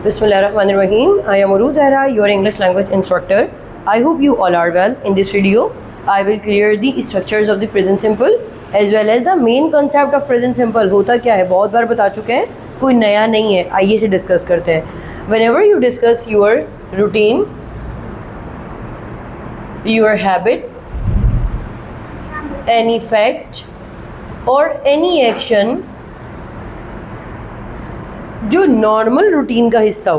Bismillahirrahmanirrahim. I am Uruj Zahra, your English language instructor. I hope you all are well. In this video, I will clear the structures of the present simple as well as the main concept of present simple. होता क्या है बहुत बार बता चुके हैं, कोई नया नहीं है. आइए इसे डिस्कस करते हैं. Whenever you discuss your routine, your habit, any fact or any action जो नॉर्मल रूटीन का हिस्सा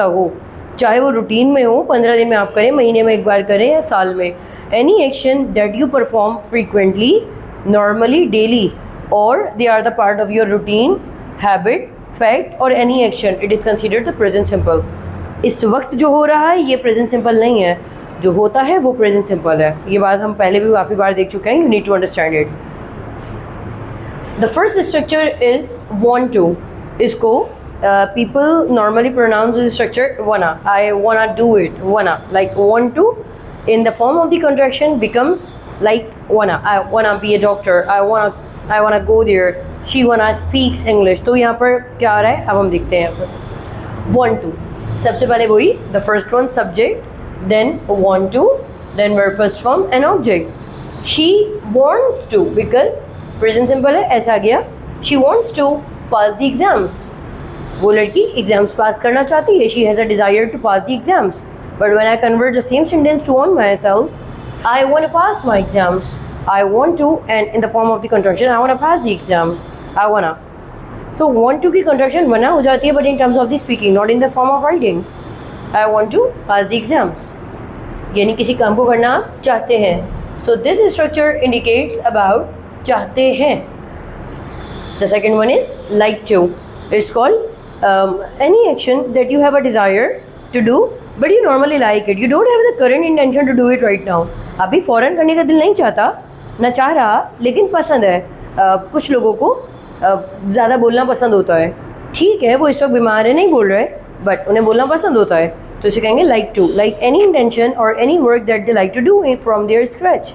हो, चाहे वो रूटीन में हो, 15 दिन में आप करें, महीने में एक बार करें या साल में, any action that you perform frequently, normally, daily, और they are the part of your routine, habit, fact और any action, it is considered the present simple. इस वक्त जो हो रहा है ये प्रेजेंट सिंपल नहीं है, जो होता है वो प्रेजेंट सिंपल है. ये बात हम पहले भी काफ़ी बार देख चुके हैं. You need to understand it. The first structure is want to. इसको people normally pronounce this structure wanna. I wanna do it. Wanna, like want to in the form of the contraction becomes like wanna. I wanna be a doctor. I wanna go there. She wanna speaks English. तो यहाँ पर क्या आ रहा है अब हम देखते हैं. यहाँ पर want to. सबसे पहले वही the first one subject, then want to, then verb first form and object. She wants to because present simple है, ऐसा आ गया. She wants to pass the exams. वो लड़की एग्जाम्स पास करना चाहती है. She has a desire to pass the exams. But when I convert the same sentence to on my self, I want to pass my exams. I want to and in the form of the contraction I want to pass the exams. I want. So want to की contraction wanna हो जाती है but in terms of the speaking, not in the form of writing. I want to pass the exams यानी किसी काम को करना आप चाहते हैं. So this structure indicates about चाहते हैं. The second one is like to. It's called any action that you have a desire to do but you normally like it. You don't have the current intention to do it right now. अभी फ़ौरन करने का दिल नहीं चाहता, ना चाह रहा, लेकिन पसंद है. कुछ लोगों को ज़्यादा बोलना पसंद होता है. ठीक है, वो इस वक्त बीमार है, नहीं बोल रहे, बट उन्हें बोलना पसंद होता है, तो इसे कहेंगे like to. Like any intention और any work that they like to do from their scratch.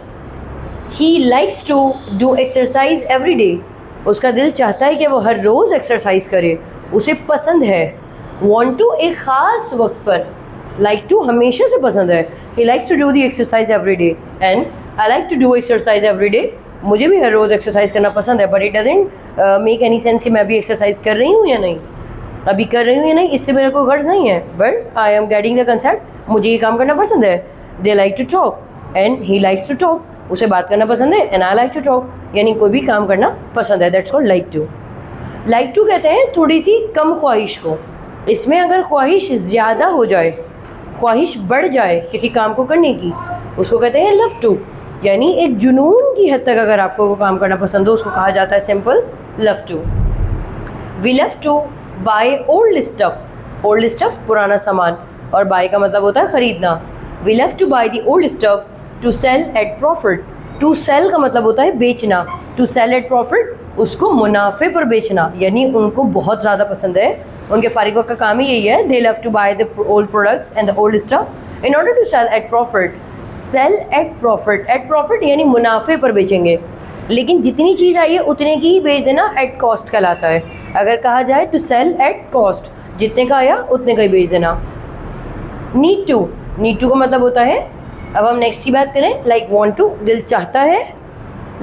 He likes to do exercise every day. उसका दिल चाहता है कि वो हर रोज़ एक्सरसाइज करे, उसे पसंद है. Want to एक ख़ास वक्त पर, like to हमेशा से पसंद है. He likes to do the exercise every day and I like to do exercise every day. मुझे भी हर रोज़ एक्सरसाइज करना पसंद है, but it doesn't make any sense कि मैं भी एक्सरसाइज कर रही हूँ या नहीं, अभी कर रही हूँ या नहीं, इससे मेरे को गर्ज नहीं है. But I am getting the concept. मुझे ये काम करना पसंद है. They like to talk and he likes to talk. उसे बात करना पसंद है and I like to talk, यानी कोई भी काम करना पसंद है. That's called like to. Like to कहते हैं थोड़ी सी कम ख्वाहिश को. इसमें अगर ख्वाहिश ज़्यादा हो जाए, ख्वाहिश बढ़ जाए किसी काम को करने की, उसको कहते हैं लव टू. यानी एक जुनून की हद तक अगर आपको वो काम करना पसंद हो, उसको कहा जाता है simple love to. We love to buy old stuff. Old stuff पुराना सामान, और बाय का मतलब होता है ख़रीदना. We love to buy the old stuff to sell at profit. To sell का मतलब होता है बेचना. टू सेल एट प्रॉफिट उसको मुनाफे पर बेचना, यानी उनको बहुत ज़्यादा पसंद है. उनके फारिग वक्त का काम ही यही है. They love to buy the old products and the old stuff in order to sell at profit. Sell at profit, at profit यानी मुनाफे पर बेचेंगे, लेकिन जितनी चीज़ आई है उतने की ही बेच देना एट कॉस्ट कहलाता है. अगर कहा जाए टू सेल एट कॉस्ट, जितने का आया उतने का ही बेच देना. Need to. नीड टू का मतलब होता है, अब हम नेक्स्ट की बात करें, लाइक वॉन्ट टू दिल चाहता है,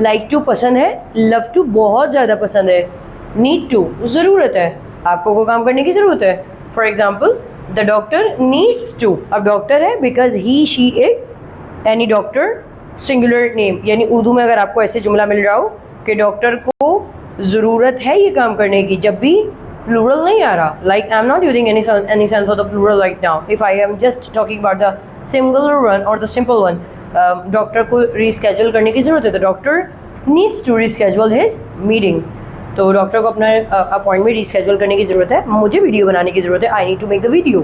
लाइक टू पसंद है, लव टू बहुत ज़्यादा पसंद है, नीड टू ज़रूरत है, आपको को काम करने की ज़रूरत है. For example the doctor needs to. अब डॉक्टर है because he she it, any doctor singular name, यानी उर्दू में अगर आपको ऐसे जुमला मिल रहा हो कि डॉक्टर को ज़रूरत है ये काम करने की, जब भी प्लूरल नहीं आ रहा, like I am not using any sense of the plural right now. If I am just talking about the singular one और द सिंपल वन, डॉक्टर को रीस्केड्यूल करने की ज़रूरत है, तो doctor needs to reschedule his meeting. तो doctor को अपना अपॉइंटमेंट रीस्केड्यूल करने की ज़रूरत है, मुझे वीडियो बनाने की ज़रूरत है, I need to make the video.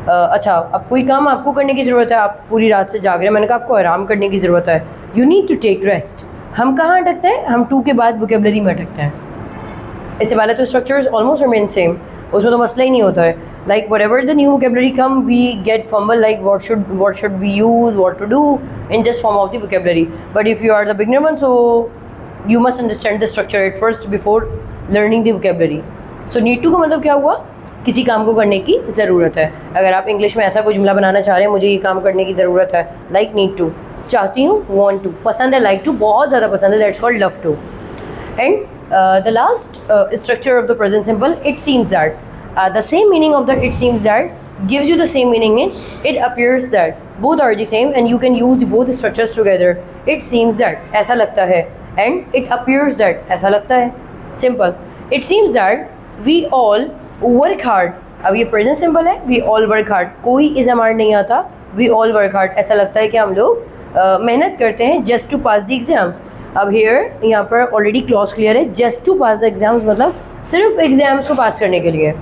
अच्छा, अब कोई काम आपको करने की ज़रूरत है, आप पूरी रात से जाग रहे हैं, मैंने कहा आपको आराम करने की ज़रूरत है. You need to take rest. हम कहाँ अटकते हैं? हम टू के बाद वोकेबलरी में अटकते हैं. इससे पहले तो स्ट्रक्चर्स ऑलमोस्ट रिमेन सेम, उसमें तो मसला ही नहीं होता है. Like whatever the new vocabulary come we get fumble, like what should we use, what to do in just form of the vocabulary. But if you are the beginner one, so you must understand the structure at first before learning the vocabulary. So need to का मतलब क्या हुआ, किसी काम को करने की ज़रूरत है। अगर आप इंग्लिश में ऐसा कोई जुमला बनाना चाह रहे हैं, मुझे ये काम करने की ज़रूरत है, लाइक नीड टू, चाहती हूँ वांट टू, पसंद है लाइक टू, बहुत ज़्यादा पसंद है, that's called love to. And the last structure of the present simple, it seems that, the same meaning of the it seems that gives you the same meaning in it appears that, both are the same and you can use the both structures together. It seems that, ऐसा लगता है, and it appears that, ऐसा लगता है, simple. It seems that we all work hard, अब ये present simple है, we all work hard, कोई इज़ हमारा नहीं आता, we all work hard, ऐसा लगता है कि हम लोग मेहनत करते हैं just to pass the exams. अब here यहाँ पर ऑलरेडी क्लॉज क्लियर है, just to pass the exams मतलब सिर्फ एग्जाम्स को पास करने के लिए।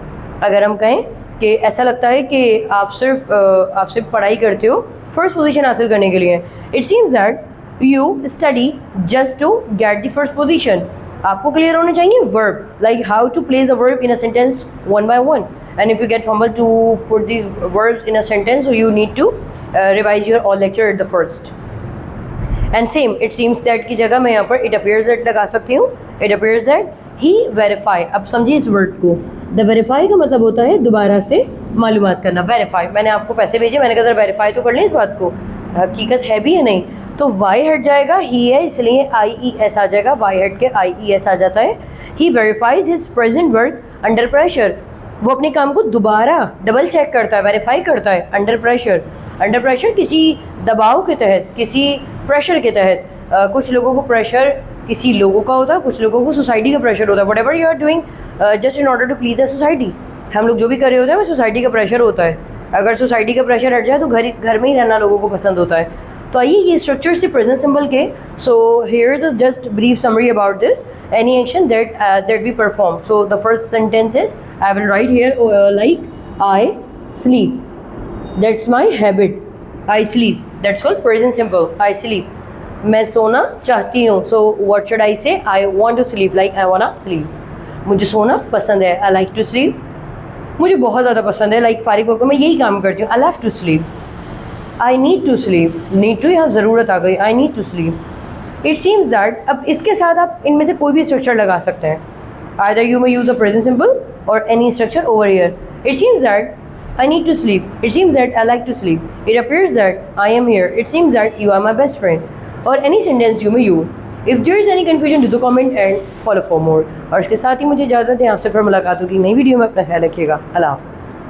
अगर हम कहें कि ऐसा लगता है कि आप सिर्फ पढ़ाई करते हो फर्स्ट पोजीशन हासिल करने के लिए, it seems that you study just to get the first position. आपको क्लियर होना चाहिए verb, like how to place the verb in a sentence one by one, and if you get fumble to put the verbs in a sentence, so you need to revise your all lecture at the first. And same it seems that की जगह मैं यहाँ पर it appears that लगा सकती हूँ। It appears that he verify, अब समझिए इस वर्ड को, द वेरीफाई का मतलब होता है दोबारा से मालूमात करना। वेरीफाई, मैंने आपको पैसे भेजे, मैंने कहा जरा वेरीफाई तो कर लें इस बात को, हकीकत है भी या नहीं, तो वाई हट जाएगा, ही है इसलिए आई ई एस आ जाएगा, वाई हट के आई ई एस आ जाता है। He verifies his present work under pressure, वो अपने काम को दोबारा डबल चेक करता है, वेरीफाई करता है अंडर प्रेशर। अंडर प्रेशर किसी दबाव के तहत, किसी प्रेशर के तहत। कुछ लोगों को प्रेशर किसी लोगों का होता है, कुछ लोगों को सोसाइटी का प्रेशर होता है। Whatever you are doing just in order to please the society, हम लोग जो भी कर रहे होते हैं वो सोसाइटी का प्रेशर होता है। अगर सोसाइटी का प्रेशर हट जाए तो घर में ही रहना लोगों को पसंद होता है। तो आइए ये स्ट्रक्चर्स थे प्रेजेंट सिंबल के। So here the just brief summary about this, any action that we perform. So the first sentence is, I will write here like I sleep, that's my habit, I sleep, that's called present simple, I sleep. मैं सोना चाहती हूँ, so what should I say, I want to sleep, like I want to sleep. मुझे सोना पसंद है, आई like to sleep. मुझे बहुत ज़्यादा पसंद है, लाइक फारिग होकर मैं यही काम करती हूँ, I love to sleep. I need to sleep, need to यहाँ ज़रूरत आ गई, I need to sleep. It seems that, अब इसके साथ आप इनमें से कोई भी स्ट्रक्चर लगा सकते हैं, either you may use the present simple और any structure over here. It seems that I need to sleep. It seems that I like to sleep. It appears that I am here. It seems that you are my best friend. Or any sentence you may use. If there is any confusion, do the comment and follow for more. और इसके साथ ही मुझे इजाज़त है, आपसे फिर मुलाकात होगी नई वीडियो में। अपना ख्याल रखिएगा। अल्लाह हाफ़िज़।